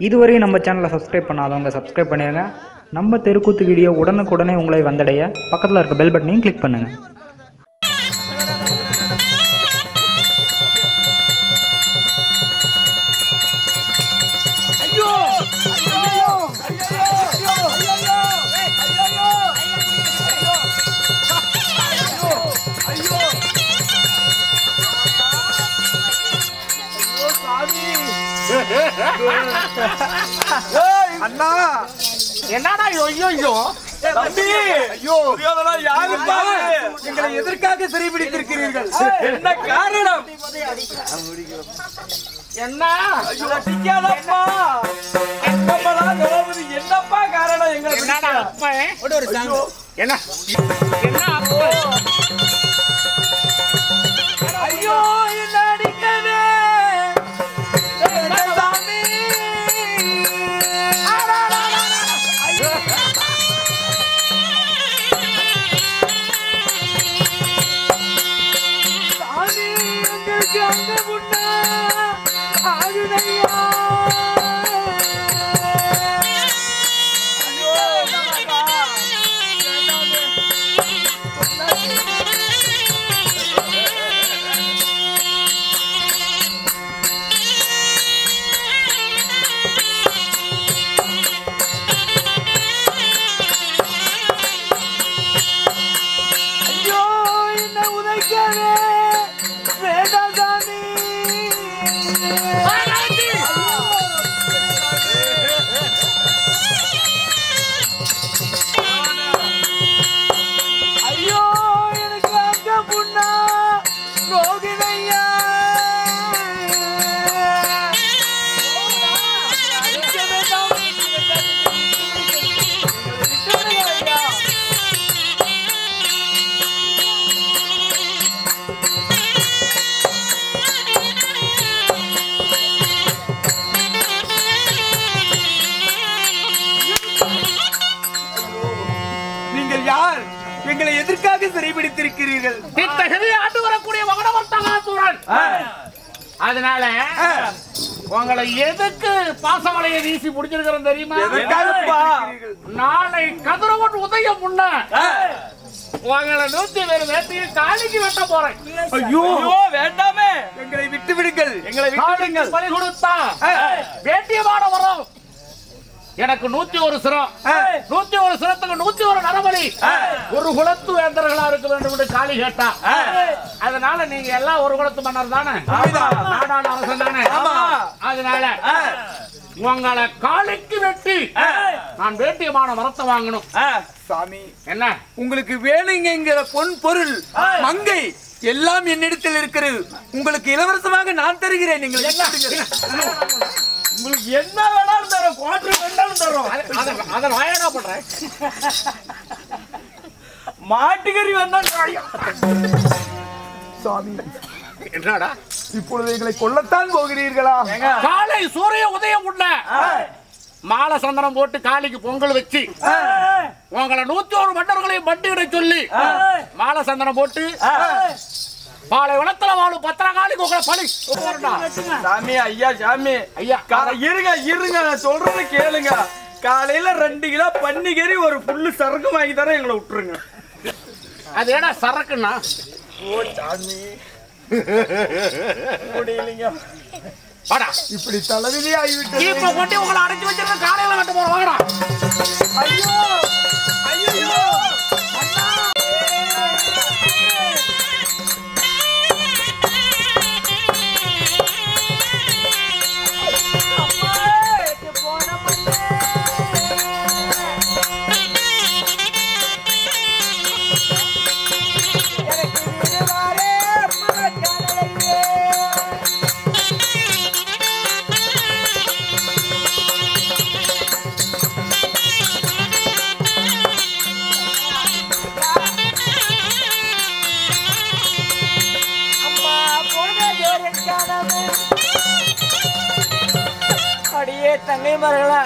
இதுவரை நம்ம சேனலை சப்ஸ்கிரைப் பண்ணாதவங்க சப்ஸ்கிரைப் பண்ணிடுங்க. நம்ம தெருக்கூத்து வீடியோ உடனுக்குடனே உங்களை வந்தடைய பக்கத்தில் இருக்க பெல் பட்டனையும் கிளிக் பண்ணுங்கள். அண்ணா என்னடா ஐயோ தம்பி ஐயோ இதெல்லாம் யாரு பாரு எங்களை எதற்காக சிறைபிடித்திருக்கிறீர்கள் என்ன காரணம் என்ன டிக்காதப்பா என்னப்பா ஜோபதி என்னப்பா காரணம் எங்களை என்னடா அப்பா ஒரு சாங் என்ன என்ன அப்பா ஐயோ என்ன அடிக்கவே எங்களை எதற்காக சிறைபிடித்திருக்கிறீர்கள்? ஆண்டு வரக்கூடிய மகனவர்த்தகாசுரன். அதனால உங்களை எதுக்கு பாசமலையை வீசி முடிச்சிருக்கிறோம் தெரியுமா? நாளை கதிரவன் உதயம் முன்ன உங்களை 100 பேர் வேட்டையில் காலிக்கு வெட்ட போறேன். ஐயோ வேண்டாமே, எங்களை விட்டு விடுங்கள். எங்களை விட்டு பலி கொடுத்தா வேட்டியமான வரும். எனக்கு 101 சிரம், 101 சிரத்துக்கு 101 நரபலி, ஒரு குலத்து வேந்தர்களா இருக்க வேண்டும் என்று காளி கேட்டா. அதனால நீங்க எல்லாம் ஒரு குலத்து மன்னர் தானே, நாடாளு அரசன் தானே. அதனால உங்களை காளிக்கு வெட்டி நான் வேட்டியமான மரத்தை வாங்கணும். சாமி என்ன உங்களுக்கு வேணுங்கிற பொன் பொருள் மங்கை எல்லாம் என்னிடத்தில் இருக்கிறது. உங்களுக்கு இலவசமாக நான் தருகிறேன். நீங்கள் உங்களுக்கு என்ன வேணாலும் தரும், குவாட்டர் வேணாலும் தரும். அதை நான் என்ன பண்றேன்? மாட்டுக்கறி வந்தா சாமி என்னடா இப்பொழுது எங்களை கொல்லத்தான் போகிறீர்களா? காலை சூரிய உதயம் உள்ள மாலை சந்தனம் போட்டு காளிக்கு பொங்கல் வச்சு உங்களை 101 மன்னர்களையும் பண்டிகை சொல்லி மாலை சந்தனம் போட்டு பாலை வளத்துல வாழும் பத்திரகாளிக்கு உங்களை பலி. சாமி ஐயா, சாமி ஐயா இருங்க நான் சொல்றத கேளுங்க. காலையில 2 கிலோ பன்னிக்கறி ஒரு புல்லு சரக்கு வாங்கி தர எங்களை விட்டுருங்க. அது ஏன்னா சரக்குன்னா? ஓ சாமி முடியலைங்க, இப்படி தலைவிதி ஆகிவிட்டது. இப்ப கொண்டு உங்களை அடைச்சு வச்சிருக்க காலையில கட்ட போற வாங்கடா. ஐயோ ஐயோ தங்கைமார்களா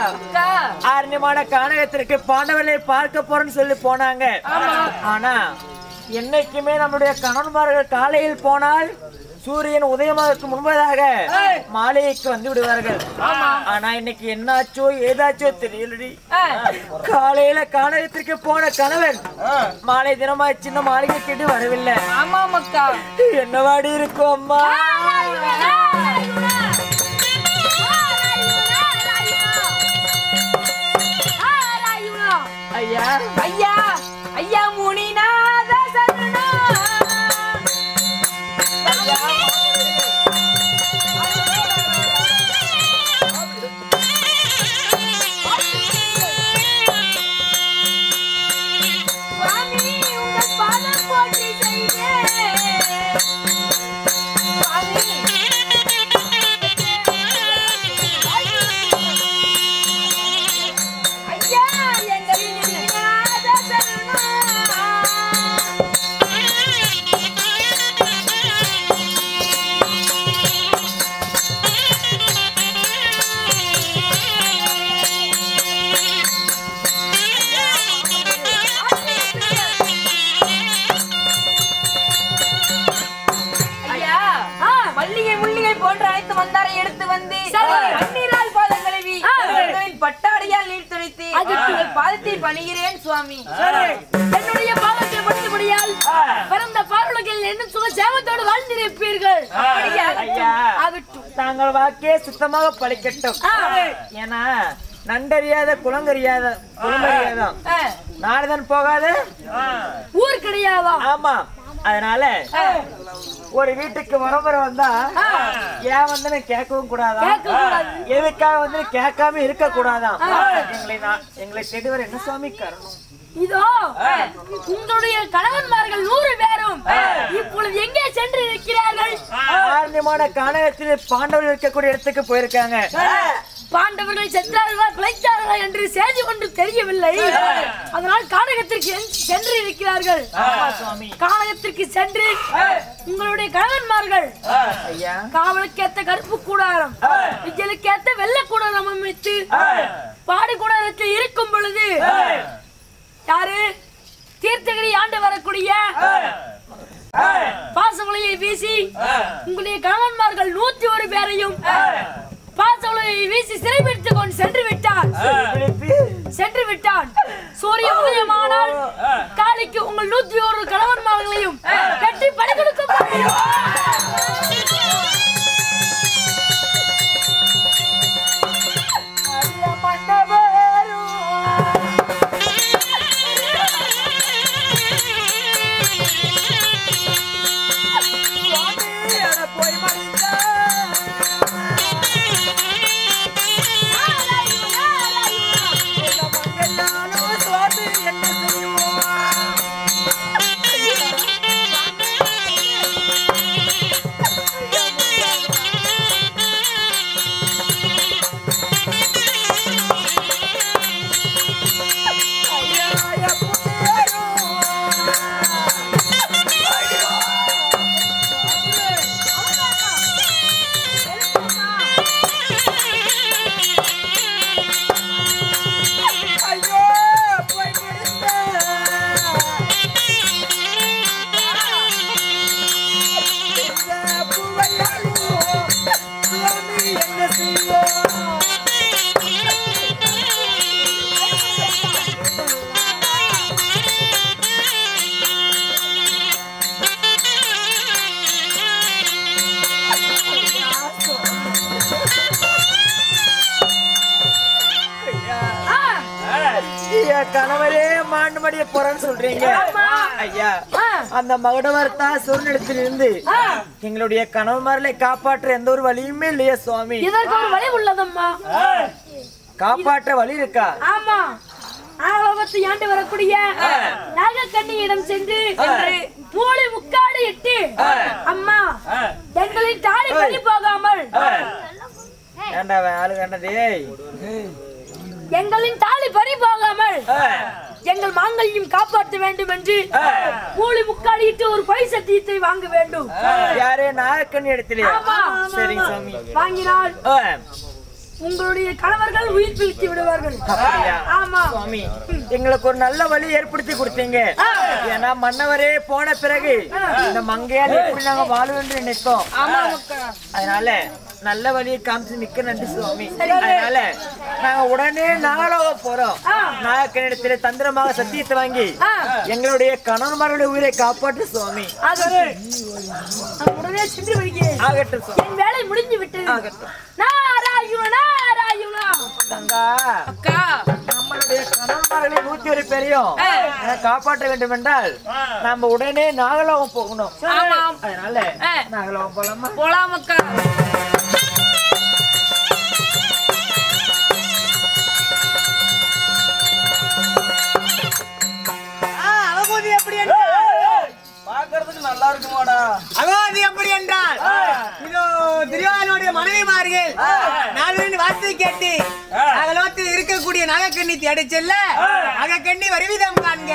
ஆரண்யமான கானகத்திற்கு பாண்டவர்களை பார்க்க போறேன்னு சொல்லி போனாங்க. ஆனா என்னைக்குமே நம்முடைய கணவன்மார்கள் காலையில் போனால் சூரியன் உதயமாவதற்கு முன்பதாக மாலைக்கு வந்து விடுவார்கள். ஆனா இன்னைக்கு என்னாச்சோ ஏதாச்சோ தெரியலடி. காலையில கானகத்திற்கு போன கணவன் மாலை தினமா சின்ன மாளிகை கேட்டு வரவில்லை. ஆமா மக்கா, என்னவாடி இருக்கும் அம்மா? ஐயா ஐயா ஐயா முனிநாத சரணா. சுவாமி உங்கள் பாதம் போற்றி செய்தேன். சுவாமி ஐயா எங்களின் முனிநாத சரணா. ஐயா மல்லிகை முள்ளிகை போன்ற அனைத்து மந்தாரை எடுத்து வந்து கண்ணீரால் பாதம் கழுவி பட்டாடையால் நீர் துடைத்து உங்கள் பாதத்தை பணிகிறேன் சுவாமி. என்னுடைய பாதத்தை முடித்தபடியால் பிறந்த பாலுலகில் என்னும் சுக சேவத்தோடு வாழ்ந்திருப்பீர்கள். ஐயா தாங்கள் வாக்கே சுத்தமாக பழிக்கட்டும். ஏன்னா நண்டறியாத குளங்கறியாத குளங்கறியாதான் நாடுதான் போகாத ஊர் கிடையாதா? ஆமா. அதனால ஒரு வீட்டுக்கு வரம்பர வந்தா ஏன் வந்து கேட்கவும் கூடாதா, எதுக்காக வந்து கேட்காம இருக்க கூடாதான். எங்களை தேடிவர் என்ன சுவாமி காரணம்? இதோ உங்களுடைய கணவன்மார்கள் 100 பேரும் இப்பொழுது எங்கே சென்று இருக்கிறார்கள்? ஆரண்யமான கானகத்தில் பாண்டவர்கள் இருக்கக்கூடிய இடத்துக்கு போயிருக்காங்க. பாண்டவர்கள் சென்றார்களா பிழைத்தார்களா என்று செய்தி ஒன்று தெரியவில்லை. அதனால் கானகத்திற்கு சென்று இருக்கிறார்கள். கானகத்திற்கு சென்று உங்களுடைய கணவன்மார்கள் காவலுக்கேத்த கருப்பு கூடாரம், விஜலுக்கேத்த வெள்ளை கூடாரம் அமைத்து பாடு கூடாரத்தில் இருக்கும் பொழுது யாரு தீர்த்தகிரி ஆண்டு வரக்கூடிய பாசமலையை வீசி உங்களுடைய கணவன்மார்கள் 101 பேரையும் பாசமலையை வீசி சிறைபிடித்துக் கொண்டு சென்று விட்டான். சூரிய உதயமானால் காளிக்கு உங்கள் 101 கணவன்மார்களையும் கட்டி படை கொடுக்க கணவரே மாண்டுமடிய போறன்னு சொல்றீங்க. ஐயா அந்த மகடவர்த்தா சூழ்நிலத்தில் இருந்து எங்களுடைய கணவன்மார்களை காப்பாற்ற எந்த ஒரு வழியுமே இல்லையா சுவாமி? இதற்கு ஒரு வழி உள்ளதம்மா. காப்பாற்ற வழி இருக்கா? ஆமா. ஆலோகத்தை ஆண்டு வரக்கூடிய நாகக்கண்ணியிடம் சென்று மூளை முக்காடு இட்டு அம்மா எங்களின் தாலி பறி போகாமல் ஆளு கண்டதே எங்களின் தாலி பறி போகாமல் எங்கள் மாங்கல்யம் காப்பாற்ற வேண்டும் என்று மூளை முக்காடிட்டு ஒரு பை சத்தியத்தை வாங்க வேண்டும். யாரே நாகக்கண்ணி இடத்திலே? சரிங்க சாமி. வாங்கினால் உங்களுடைய கணவர்கள் உயிர் பிழைத்து விடுவார்கள். ஆமா சுவாமி, எங்களுக்கு ஒரு நல்ல வழி ஏற்படுத்தி கொடுத்தீங்க. ஏன்னா மன்னவரே போன பிறகு இந்த மங்கையால் எப்படி நாங்க வாழ்வோம் என்று நினைத்தோம். அதனால நல்ல வழியை காமிச்சு மிக்க நன்றி சுவாமி. அதனால நாங்க உடனே நாகலோகம் போறோம். நாகக்கனிடத்திலே தந்திரமாக சத்தியத்தை வாங்கி எங்களுடைய கணவன்மார்களுடைய உயிரை காப்பாற்று சுவாமி. உடனே சென்று வருகிறேன். ஆகட்டும் சுவாமி. என் வேலை முடிஞ்சு விட்டது. ஆகட்டும். நாராயணா நாராயணா. தங்கா, அக்கா நம்மளுடைய கணவன்மார்களை 101 பேரையும் காப்பாற்ற வேண்டும் என்றால் நாம உடனே நாகலோகம் போகணும். ஆமாம். அதனால நாகலோகம் போலாமா? போலாம் அக்கா. அவபூதி எப்படி என்றால் பார்க்கிறதுக்கு நல்லா இருக்குமாடா. அவபூதி எப்படி என்றால் இதோ திருவாரூருடைய மனைவிமார்கள் நாலுவின் வார்த்தை கேட்டு நாகலோகத்தில் இருக்கக்கூடிய நாகக்கண்ணி தேடி செல்ல நாகக்கண்ணி வருவிதம் காண்க.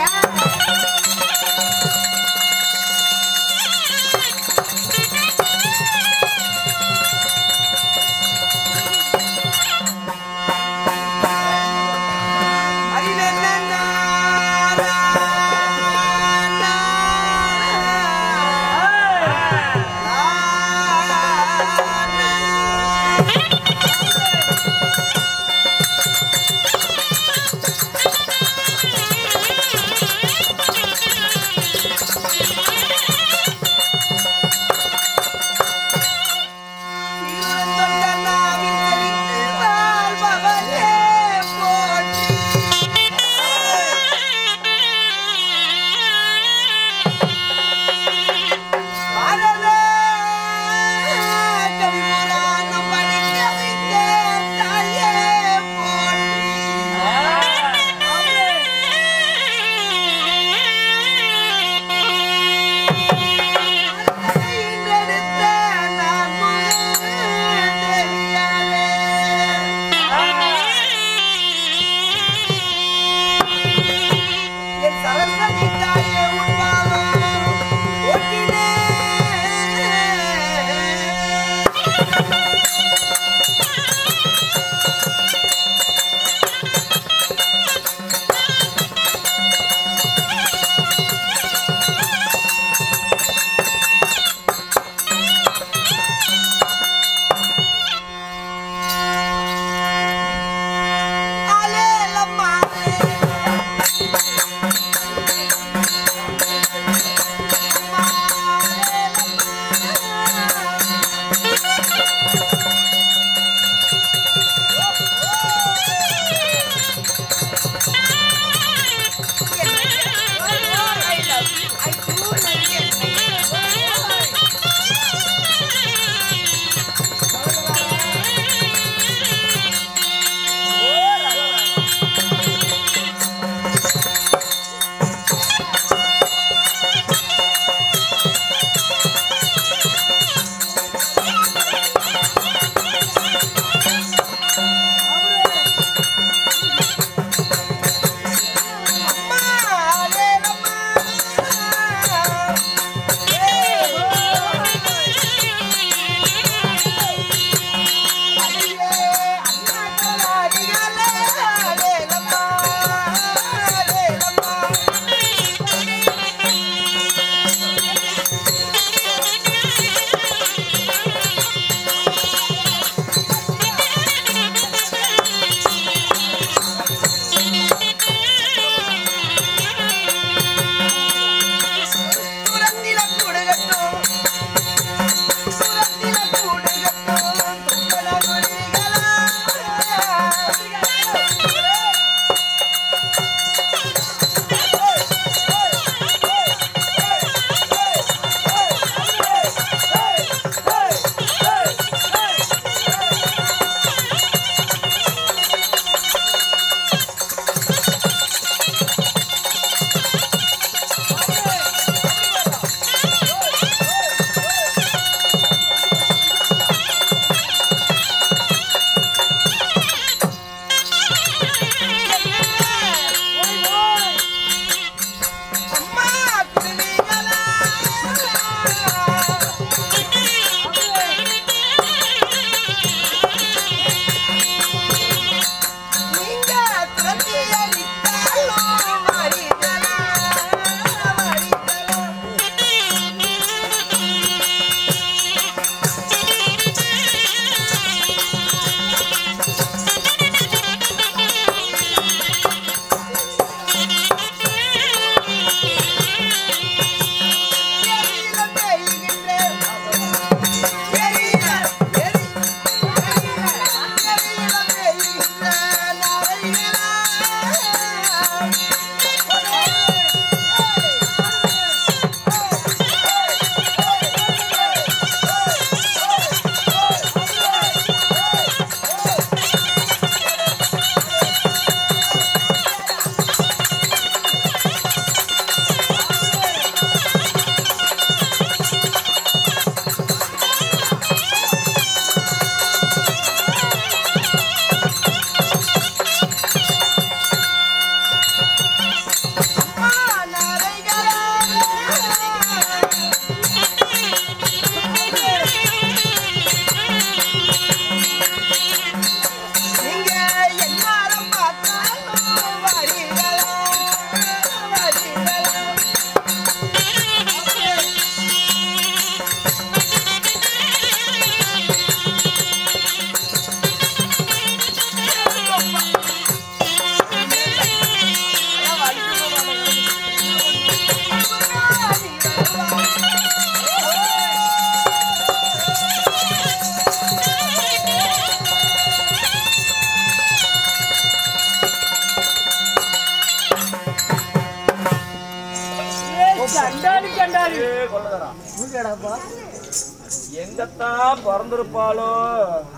எங்கத்தான் பிறந்திருப்பாளோ?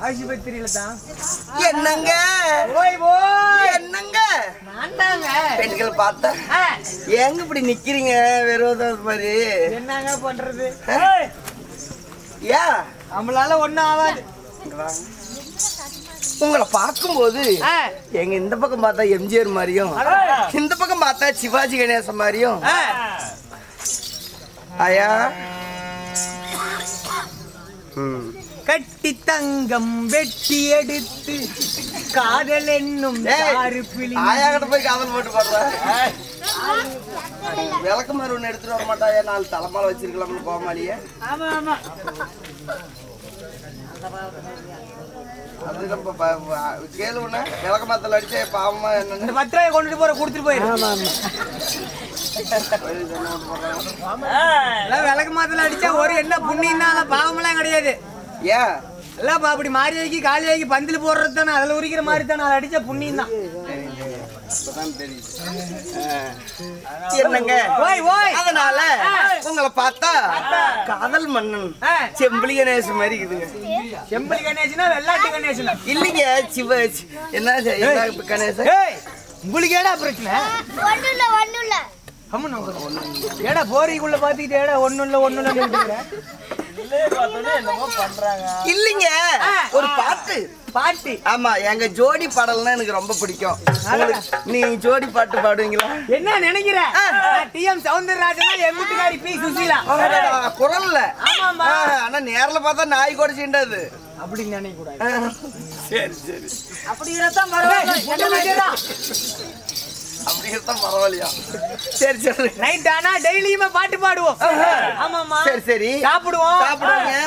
ஆஸ்பத்திரியில தான். என்னங்க ஓய் ஓய். என்னங்க நான் தாங்க. பெண்கள் பார்த்தா ஏங்க இப்படி நிக்கிறீங்க வெறும் மாதிரி? என்னங்க பண்றது? ஏன் நம்மளால ஒண்ணும் ஆகாது. உங்களை பார்க்கும்போது எங்க இந்த பக்கம் பார்த்தா எம்ஜிஆர் மாதிரியும் இந்த பக்கம் பார்த்தா சிவாஜி கணேசன் மாதிரியும். ஆயா கட்டி தங்கம் வெட்டி எடுத்து காதல் என்னும் ஆயா கிட்ட போய் காதல் போட்டு பாடுற. விளக்கு மாதிரி ஒண்ணு எடுத்துட்டு வர மாட்டாயா? 4 தலைமால வச்சிருக்கலாம்னு கோமாளிய. ஆமா ஆமா. அது நம்ம கேளு ஒண்ணு விளக்கு மாத்தல அடிச்சே பாவமா என்ன 10 ரூபாய் கொண்டுட்டு போற கொடுத்துட்டு போயிரு. விளக்கு மாத்தல அடிச்சா ஒரு என்ன புண்ணியம் பாவமெல்லாம் கிடையாது. ஏன் எல்லாம் அப்படி மாறி ஆக்கி காலி ஆக்கி பந்தில் போடுறது தானே, அதுல உரிக்கிற மாதிரி தானே, அதை அடிச்சா புண்ணியம் தான். என்னங்க அதனால உங்களை பார்த்தா காதல் மன்னன் செம்பிளி கணேசன் மாதிரி இருக்குதுங்க. செம்பிளி கணேசனா வெள்ளாட்டு கணேசனா? இல்லைங்க சிவ என்ன கணேசன். உங்களுக்கு ஏடா பிரச்சனை? ஏடா போரிக்குள்ள பாத்துக்கிட்டு ஏடா ஒண்ணு இல்லைங்க ஒரு பாட்டு. ஆமா எங்க ஜோடி பாடல்னா எனக்கு ரொம்ப பிடிக்கும். நீ ஜோடி பாட்டு பாடுவீங்களா? என்ன நினைக்கிற? டிஎம் சௌந்தரராஜன் என் வீட்டுக்காரி பி சுசீலா குரல்ல. ஆனா நேர்ல பார்த்தா நாய் கூட சீண்டாது. அப்படி நினைக்க கூடாது. சரி சரி அப்படி இருந்தா பரவாயில்ல. அப்படி இருந்தா பரவாயில்லையா? சரி சரி நைட் ஆனா டெய்லியுமே பாட்டு பாடுவோம். ஆமாமா சரி சரி சாப்பிடுவோம்.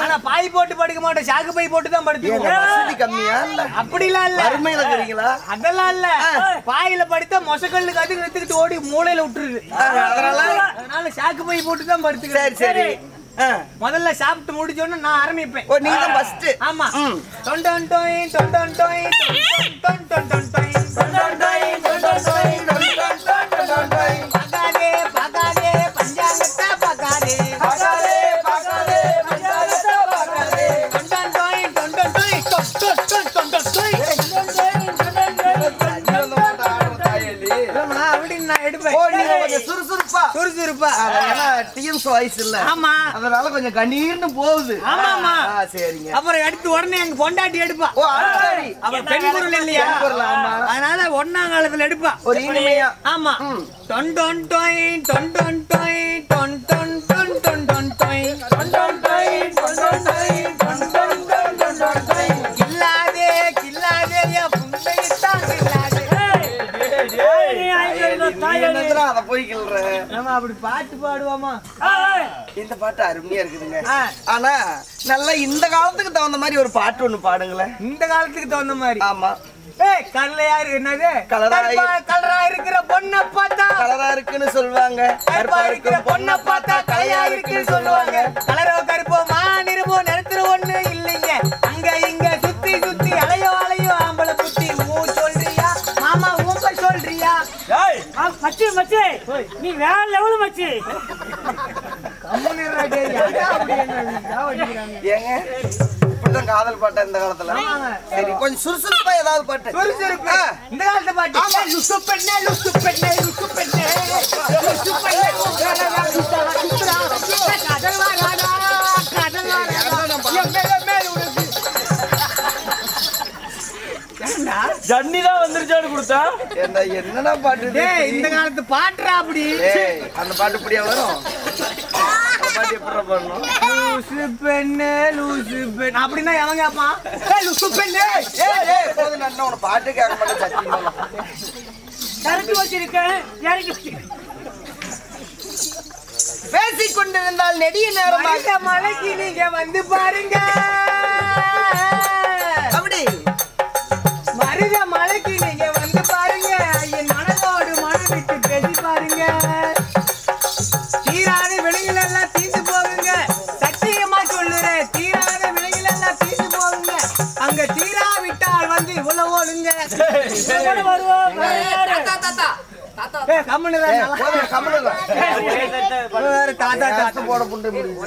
ஆனா பாய் போட்டு படுக்க மாட்டோம், சாக்கு பை போட்டு தான் படுத்துவோம். வசதி கம்மியா இல்ல அப்படிலாம் இல்ல. அருமையில இருக்கிறீங்களா? அதெல்லாம் இல்ல. பாயில படுத்தா மொசக்கல்லுக்கு அதுக்கு எடுத்துக்கிட்டு ஓடி மூளையில விட்டுருது. அதனால சாக்கு பை போட்டு தான் படுத்துக்கிறேன். சரி சரி முதல்ல சாப்பிட்டு முடிச்சோன்னு நான் ஆரம்பிப்பேன். ஓ நீங்க தான் ஃபர்ஸ்ட். ஆமா. டொண்டன் டொய் டொண்டன் டொய் டொண்டன் டொண்டன் டொய் டொண்டன் டொய் டொண்டன் டொய் டொண்டன் டொய் பகாதே பகாதே பஞ்சாங்கத்தா பகாதே பகாதே பகாதே பஞ்சாங்கத்தா பகாதே டொண்டன் டொய் டொண்டன் டொய் டொண்டன் டொய் நான் எடுப்பேன். சுறுசுறுப்பா டிஎம்ஸ் வாய்ஸ் இல்ல. ஆமா. அதனால கொஞ்சம் கண்ணீர்னு போகுது. ஆமாமா. சரிங்க. அப்புறம் எடுத்து உடனே எங்க பொண்டாட்டி எடுப்பா. ஓ ஆடி. அவ பெண் குரல் இல்லையா? ஆமா. அதனால ஒண்ணாம் காலத்துல எடுப்பா. ஒரு இனிமையா. ஆமா. டொன் டொன் டொய் டொன் டொன் டொய் டொன் டொன் டொன் டொன் டொன் டொய் டொன் டொன் டொய் டொன் டொன் டொய் டொன் டொன் டொன் டொன் டொய் கில்லாதே கில்லாதே யா புண்டையத்தா கில்லாதே. அத போய் கிள்ற. நம்ம அப்படி பாட்டு பாடுவோமா? இந்த பாட்டு அருமையா இருக்குதுங்க. ஆனா நல்லா இந்த காலத்துக்கு தகுந்த மாதிரி ஒரு பாட்டு ஒண்ணு பாடுங்களேன். இந்த காலத்துக்கு தகுந்த மாதிரி. ஆமா. கல்லையா என்னது? கலரா இருக்கிற பொண்ணை பார்த்தா கலரா இருக்குன்னு சொல்லுவாங்க. கருப்பா இருக்கிற பொண்ணை பார்த்தா கலையா இருக்குன்னு சொல்லுவாங்க. கலரோ கருப்போ மாநிறமோ நிறத்துல ஒண்ணு இல்லைங்க. அங்க இங்க சுத்தி சுத்தி அலையோ அலையோ ஆம்பளை புத்தி ஊ சொல்றியா மாமா ஊம்ப சொல்றியா? மச்சி மச்சி நீ வேற லெவல் மச்சி. ஏங்க இப்படிதான் காதல் பாட்டா இந்த காலத்துல? சரி கொஞ்சம் சுறுசுறுப்பா ஏதாவது பாட்டு. சுறுசுறுப்பு இந்த காலத்து பாட்டு. லுசு பெண்ணே லுசு பெண்ணே லுசு பெண்ணே லுசு பெண்ணே கடல் வாராடா கடல் ஜன்னி தான் வந்துருச்சான்னு கொடுத்தா என்னடா பாட்டு இந்த காலத்து பாட்டுறா அப்படி. அந்த பாட்டு இப்படியா வரும்? பாட்டு எப்படி பண்ணணும்? லூசு பெண்ணே லூசு பெண் அப்படின்னா எவன் கேப்பான்? லூசு பெண்ணே போதும் நான் உன பாட்டு கேட்க மாட்டேன். சத்தியமா கருத்து வச்சிருக்கேன் இறக்கி வச்சிருக்கேன். பேசிக் கொண்டிருந்தால் நெடிய நேரமாக மலைக்கு நீங்க வந்து பாருங்க. அப்படி மருத மலைக்கு நீங்க வந்து பாருங்க. என் மனதோடு மனம் விட்டு பேசி பாருங்க. தீராத விலைகள் எல்லாம் தீர்ந்து போகுங்க. சத்தியமா சொல்லுறேன், தீராத விலைகள் எல்லாம் தீர்ந்து போகுங்க. அங்க தீராவிட்டால் வந்து இவ்வளவு ஓடுங்க. போட புண்டு முடியுது.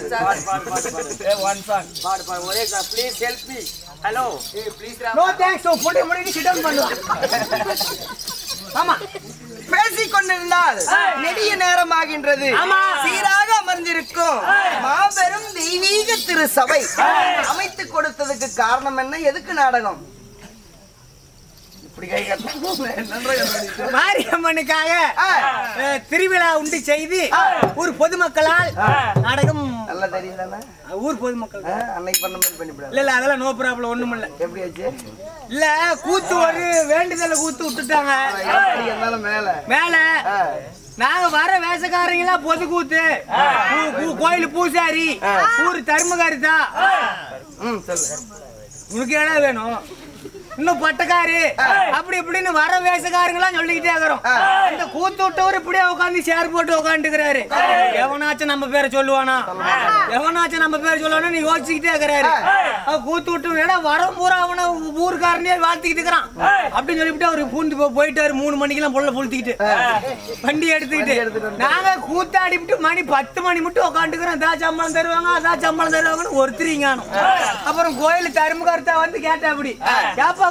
ஹலோ நோ தேங்க்ஸ் போட்டு முடிச்சு சிட் டவுன் பண்ணுவா. ஆமா பேசிக் கொண்டிருந்தால் நெடிய நேரமாகின்றது. சீராக அமர்ந்திருக்கும் மாபெரும் தெய்வீக திரு சபை அமைத்துக் கொடுத்ததுக்கு காரணம் என்ன? எதுக்கு நாடகம்? மாரியம்மனுக்காக திருவிழா உண்டு செய்து ஊர் பொதுமக்களால் நாடகம். நல்லா தெரியும் தானே ஊர் பொதுமக்கள் அன்னைக்கு பண்ண மாதிரி பண்ணிவிடாது. இல்ல அதெல்லாம் நோ ப்ராப்ளம், ஒண்ணும் இல்ல. எப்படி ஆச்சு? இல்ல கூத்து ஒரு வேண்டுதல கூத்து விட்டுட்டாங்க மேல. நாங்க வர வேஷக்காரங்களா பொது கூத்து கோயில் பூசாரி ஊர் தர்மகாரிதா. உனக்கு என்ன வேணும்? இன்னும் பட்டக்காரு அப்படி இப்படின்னு வர வேஷக்காரங்களாம் சொல்லிக்கிட்டே இருக்கிறோம். அந்த கூத்து விட்டவர் இப்படியே உட்காந்து சேர் போட்டு உட்காந்துக்கிறாரு. எவனாச்சும் நம்ம பேரை சொல்லுவானா? எவனாச்சும் நம்ம பேரை சொல்லுவானா? நீ யோசிச்சுக்கிட்டே இருக்கிறாரு. கூத்து விட்டு வரம் பூரா அவனை ஊருக்காரனே வாழ்த்திக்கிட்டு இருக்கிறான் அப்படின்னு சொல்லிவிட்டு அவரு பூந்து போயிட்டாரு. 3 மணிக்கெல்லாம் பொருளை புளுத்திக்கிட்டு வண்டி எடுத்துக்கிட்டு நாங்க கூத்தாடிவிட்டு மணி 10 மணி மட்டும் உட்காந்துக்கிறோம். அதான் சம்பளம் தருவாங்க, அதான் சம்பளம் தருவாங்கன்னு ஒருத்தரிங்க. அப்புறம் கோயில் தருமகர்த்தா வந்து கேட்டா அப்படி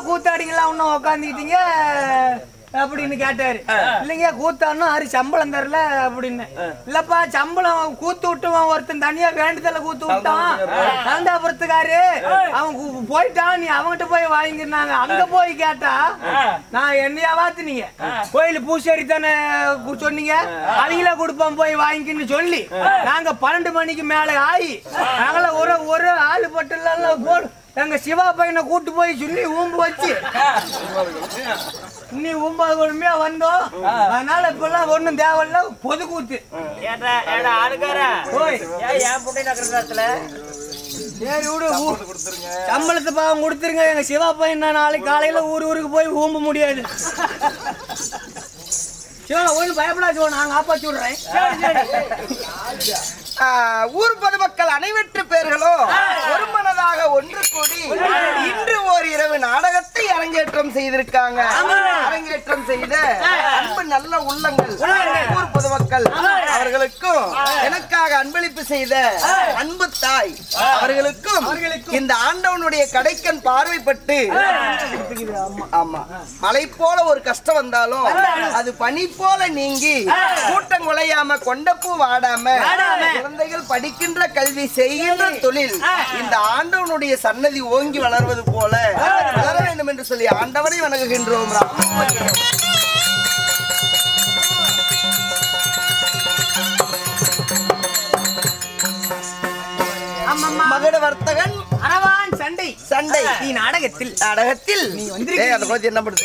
கூத்தாடிங்களா இன்னும் உக்காந்துக்கிட்டீங்க அப்படின்னு கேட்டாரு. இல்லைங்க கூத்தான்னு ஆறு சம்பளம் தரல அப்படின்னு. இல்லப்பா சம்பளம் கூத்து விட்டுவான் ஒருத்தன் தனியா வேண்டுதல கூத்து விட்டான் காந்தாபுரத்துக்காரு அவன் போயிட்டான். நீ அவங்கிட்ட போய் வாங்கிருந்தாங்க. அங்க போய் கேட்டா நான் என்னையா வாத்துனீங்க கோயில் பூசாரி தானே சொன்னீங்க, அவங்கள கொடுப்பான் போய் வாங்கின்னு சொல்லி நாங்க 12 மணிக்கு மேல ஆகி நாங்கள ஒரு ஆளு பட்டு போடு எங்க சிவா பையனை கூட்டு போய் சொல்லி ஊம்பு வச்சு நீ 9 மணியா வந்தோம். அதனால இப்பெல்லாம் ஒண்ணும் தேவையில்ல பொது கூத்து. சம்பளத்தை பாவம் கொடுத்துருங்க. எங்க சிவா பையன் நாளைக்கு காலையில ஊருக்கு போய் ஊம்ப முடியாது. பயப்படாது, நாங்க ஆப்பாச்சு விடுறேன். ஊர் பொதுமக்கள் அனைவற்று பேர்களோ ஒரு மனதாக ஒன்று கூடி இன்று ஓர் இரவு நாடகத்தை அரங்கேற்றம் செய்திருக்காங்க. அரங்கேற்றம் செய்த அன்பு நல்ல உள்ளங்கள் ஊர் பொதுமக்கள் அவர்களுக்கும் எனக்காக அன்பளிப்பு செய்த அன்பு தாய் அவர்களுக்கும் இந்த ஆண்டவனுடைய கடைக்கண் பார்வைப்பட்டு ஆமா மலை போல ஒரு கஷ்டம் வந்தாலும் அது பனி போல நீங்கி கூட்டம் குலையாம கொண்டப்பூ வாடாம குழந்தைகள் படிக்கின்ற கல்வி செய்கின்ற தொழில் இந்த ஆண்டவனுடைய சன்னதி ஓங்கி வளர்வது போல வளர வேண்டும் என்று சொல்லி ஆண்டவரை வணங்குகின்றோம். மகட வர்த்தகன் அரவான் சண்டை சண்டை நீ நாடகத்தில் நீ வந்திருக்கே. அதை பத்தி என்ன பண்ணுது?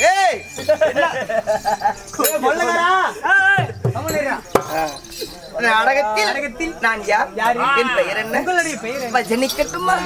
நாடகத்தில் நான் யார்? என் பெயர் என்ன? உங்களுடைய பெயர் பஜனிக்கட்டுமா?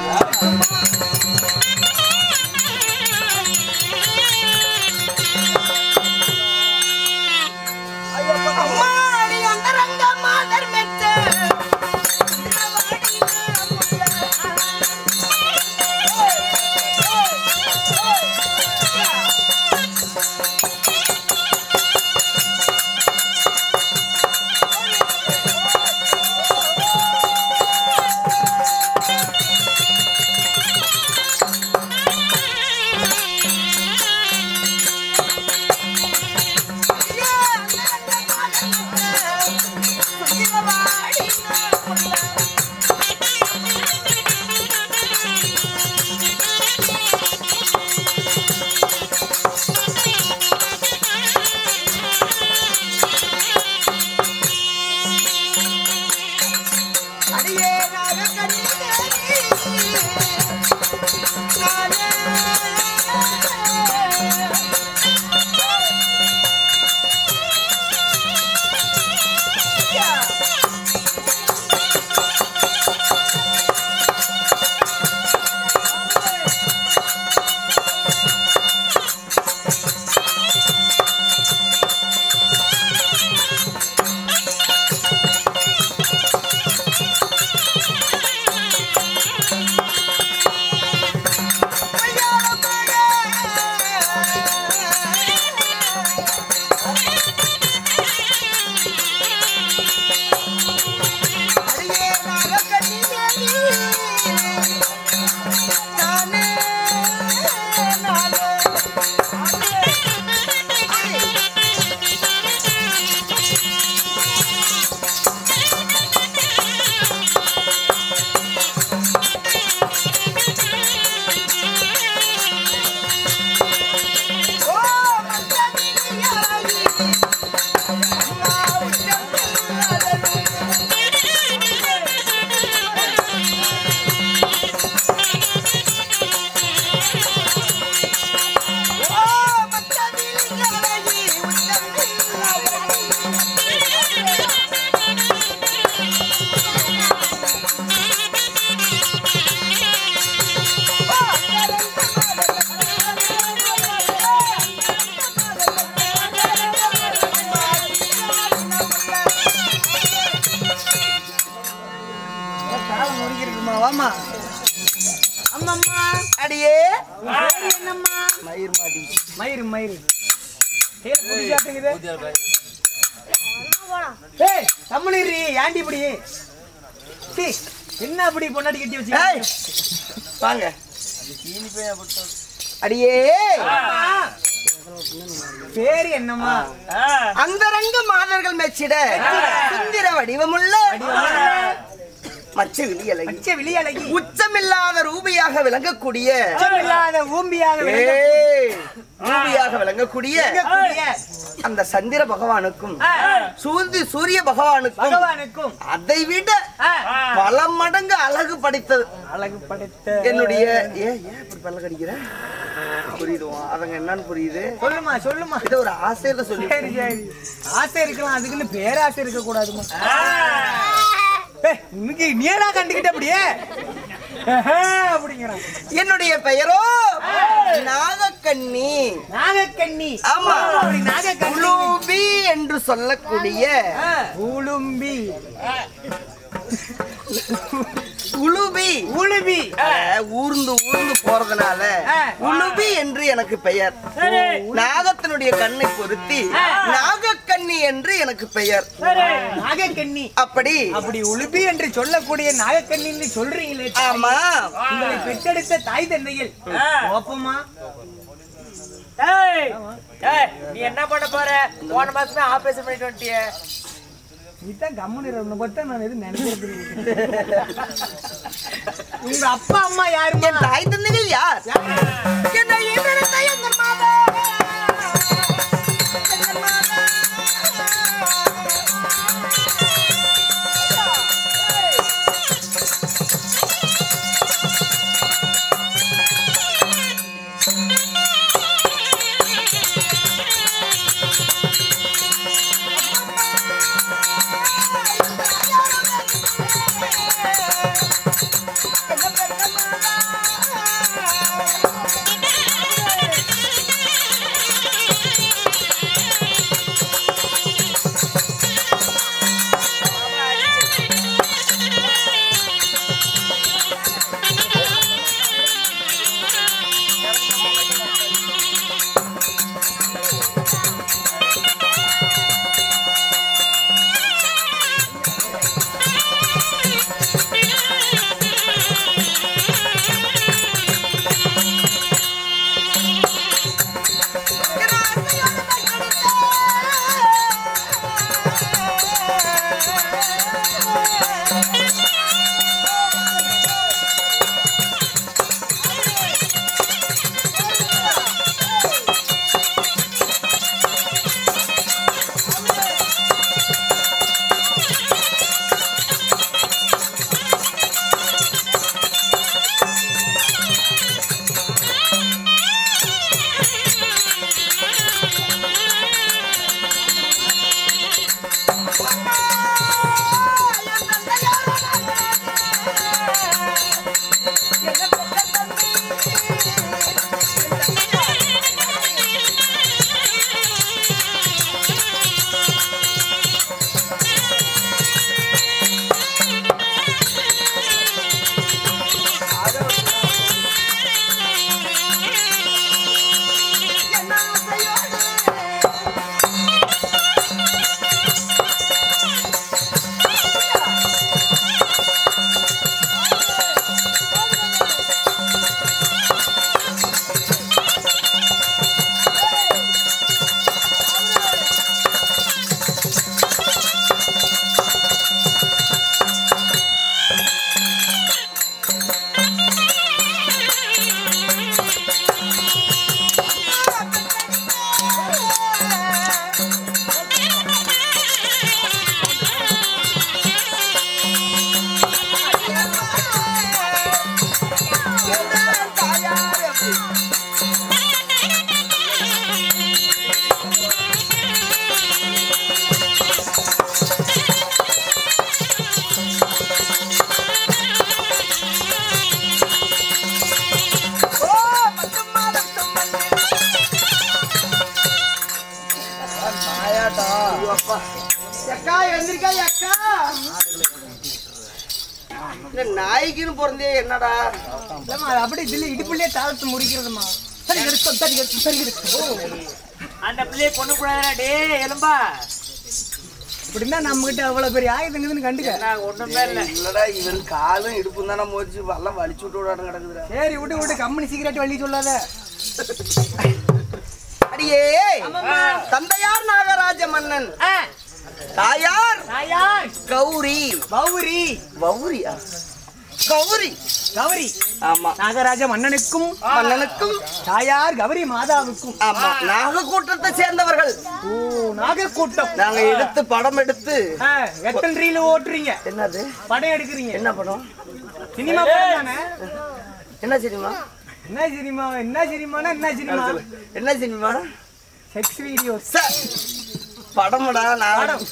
ஆமா அம்மம்மா அடியே பேரு என்னம்மா? மயிர் மாடி மயிறு மயிறு கீழே புடிச்சாட்டுங்குது. ஏய் தமிழி ஏண்டி இப்படி சீ, என்ன அப்படி பொண்டாட்டி கட்டி ஏய், வச்சு வாங்க அடியே பேரு என்னம்மா? அந்தரங்க மாதர்கள் மெச்சிட சுந்தர வடிவமுள்ள மச்ச விழியலை பச்சை விழியழகி உச்சமில்லாத ரூபியாக விளங்கக்கூடிய இல்லாத ஊம்பியாக ஏய், ரூபியாக விளங்கக்கூடிய விளங்கக்கூடிய அந்த சந்திர பகவானுக்கும் சூரிய பகவானுக்கும் பகவானுக்கும் அதை விட பல மடங்கு அழகு படைத்தது அழகு படைத்த என்னுடைய ஏன் இப்படி பல்ல கடிக்கிற புரியுது அதங்க என்னன்னு புரியுது சொல்லுமா சொல்லுமா. இது ஒரு ஆசையில சொல்லி சரி சரி, ஆசை இருக்கலாம், அதுக்குன்னு பேராசை இருக்க கூடாதுமா. இன்னைக்கு நீடா கண்டுகிட்ட அப்படியே அப்படிங்கிறான். என்னுடைய பெயரோ நாகக்கண்ணி. நாகக்கண்ணி. ஆமா, அப்படி நாகக்கண்ணி உளும்பி என்று சொல்லக்கூடிய உளும்பி உளுபி உளுபி ஊர்ந்து ஊர்ந்து போறதுனால உளுபி என்று எனக்கு பெயர். நாகத்தினுடைய கண்ணை பொருத்தி நாகக்கண்ணி என்று எனக்கு பெயர். நாகக்கண்ணி. அப்படி அப்படி உளுபி என்று சொல்லக்கூடிய நாகக்கண்ணி என்று சொல்றீங்களே. ஆமா, உங்களை பெற்றெடுத்த தாய் தந்தையில் ஓப்பமா நீ என்ன பண்ண போற? போன மாசமே ஆபரேஷன் பண்ணிட்டு வந்துட்டியே. நீதான் கம்முன்னு பார்த்தா நான் எதுவும் நினைக்கிறது. உங்க அப்பா அம்மா யாருமா? என் தாய் தந்தைகள் யார்? என்னை ஈன்றெடுத்த எங்கள் மாதா. எங்கள் மாதா. இந்த நாய்க்குன்னு பிறந்தே என்னடா அப்படி இதுல இடுப்புலயே தாளத்து முடிக்கிறதுமா. சரி எடுத்து சரி எடுத்து சரி எடுத்து. அந்த பிள்ளைய கொண்டு போடாதடா டேய் எலும்பா. அப்படின்னா நம்ம கிட்ட அவ்வளவு பெரிய ஆயுதங்கன்னு கண்டுக்க. நான் ஒண்ணுமே இல்ல. இல்லடா இவன் காலும் இடுப்பும் தானே மோதிச்சு எல்லாம் வலிச்சு விட்டு விடாட கிடக்குதுடா. சரி விட்டு விட்டு கம்பெனி சிகரெட் வழி சொல்லாத. அடியே தந்தையார் நாகராஜ மன்னன், தாயார் கௌரி. கௌரி கௌரியா? கௌரி கௌரி ஆமா. நாகராஜ மன்னனுக்கும் மன்னனுக்கும் தாயார் கௌரி மாதாவுக்கும். ஆமா. நாக கூட்டத்தை சேர்ந்தவர்கள். ஓ நாகக்கூட்டம். நாங்க எடுத்து படம் எடுத்து எத்தனை ரீல் ஓட்டுறீங்க? என்னது படம் எடுக்கிறீங்க? என்ன படம்? சினிமா படம் தானே? என்ன சினிமா? என்ன சினிமா? என்ன சினிமானா என்ன சினிமா? என்ன சினிமா? Sex video. படம்டா. நான்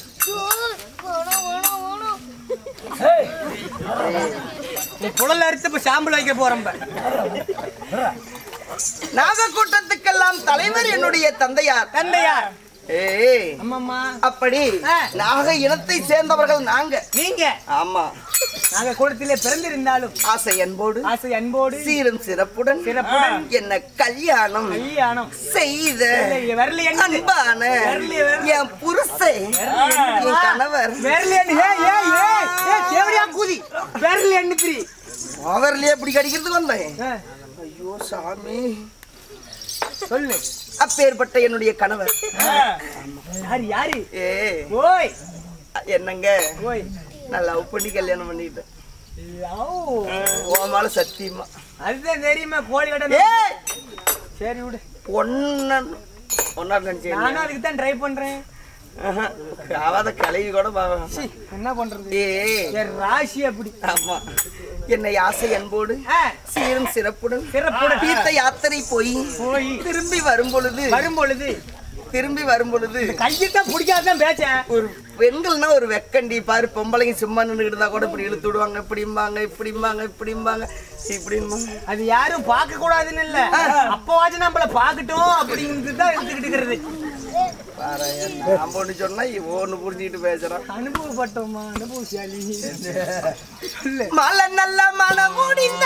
குழல் அறுத்து இப்ப சாம்பல் வைக்க போறோம். நாக கூட்டத்துக்கெல்லாம் தலைவர் என்னுடைய தந்தையார். தந்தையார். ஏய் அம்மா அப்படி நாக இனத்தை சேர்ந்தவர்கள் நாங்க. நீங்க ஆமா. நாங்க கூடத்திலே பிறந்திருந்தாலும் ஆசை அன்போடு ஆசை அன்போடு சீரும் சிறப்புடன் என்ன கல்யாணம் செய்த அன்பான என் புருஷை என் கணவர் அவர்லயே இப்படி கடிக்கிறதுக்கு வந்தேன். ஐயோ சாமி சொல்லு. அப்பேற்பட்ட என்னுடைய கணவர் யாரு? ஏ ஓய் என்னங்க நான் லவ் பண்ணி கல்யாணம் பண்ணிட்டேன். ஓமால சத்தியமா அதுதான் தெரியுமா கோழி கடை. சரி விடு. ஒன்னா நினைச்சேன். நானும் அதுக்கு தான் ட்ரை பண்றேன். ஆவாத கலைவி கூட என்ன பண்றது? ராசி அப்படி. ஆமா. என்னை ஆசை அன்போடு சீரும் சிறப்புடன் தீர்த்த யாத்திரை போய் திரும்பி வரும்பொழுது கையிட்ட பிடிக்காதான் பேச்சேன். ஒரு பெண்கள்னா ஒரு வெக்கண்டி பாரு. பொம்பளைங்க சும்மா நின்றுக்கிட்டு தான் கூட இப்படி இழுத்து விடுவாங்க. இப்படிம்பாங்க. அது யாரும் பார்க்க கூடாதுன்னு இல்ல, அப்பவாச்சும் நம்மள பாக்கட்டும் அப்படிங்கிறது தான் எடுத்துக்கிட்டு இருக்கிறது. நான் ஒண்ணு சொன்னா ஒண்ணு புரிஞ்சுக்கிட்டு பேசுறான். அனுபவப்பட்டோமா அனுபவசாலி. மழை நல்ல மனம் முடிந்த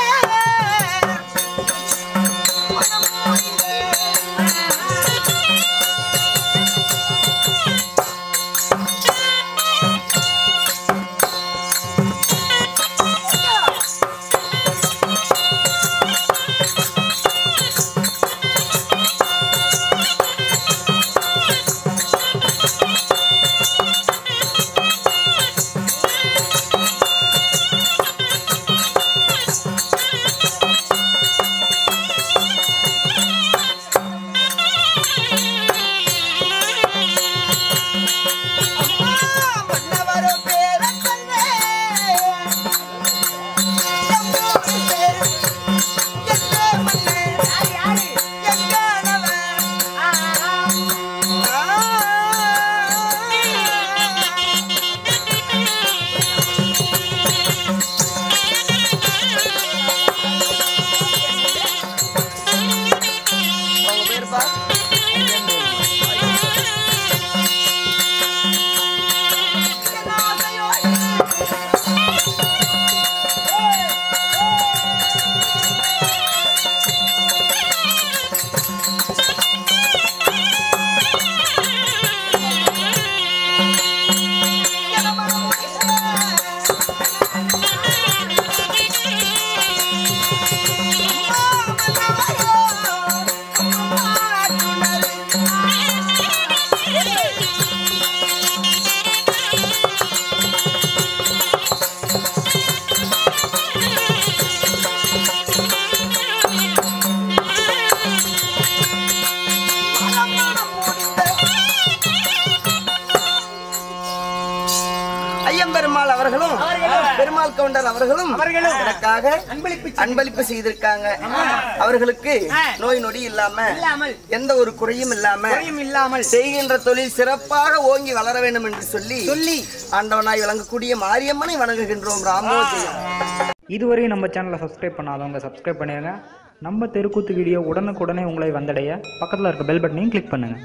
ஐயம்பெருமாள் அவர்களும் பெருமாள் கவுண்டர் அவர்களும் எனக்காக அன்பளிப்பு செய்திருக்காங்க. அவர்களுக்கு நோய் நொடி இல்லாமல் எந்த ஒரு குறையும் இல்லாமல் செய்கின்ற தொழில் சிறப்பாக ஓங்கி வளர வேண்டும் என்று சொல்லி ஆண்டவனாய் விளங்கக்கூடிய மாரியம்மனை வணங்குகின்றோம். ராமோஜயம். இதுவரை நம்ம சேனலை சப்ஸ்கிரைப் பண்ணாதவங்க சப்ஸ்கிரைப் பண்ணிடுங்க. நம்ம தெருக்கூத்து வீடியோ உடனுக்குடனே உங்களை வந்தடைய பக்கத்தில் இருக்க பெல் பட்டனையும் கிளிக் பண்ணுங்கள்.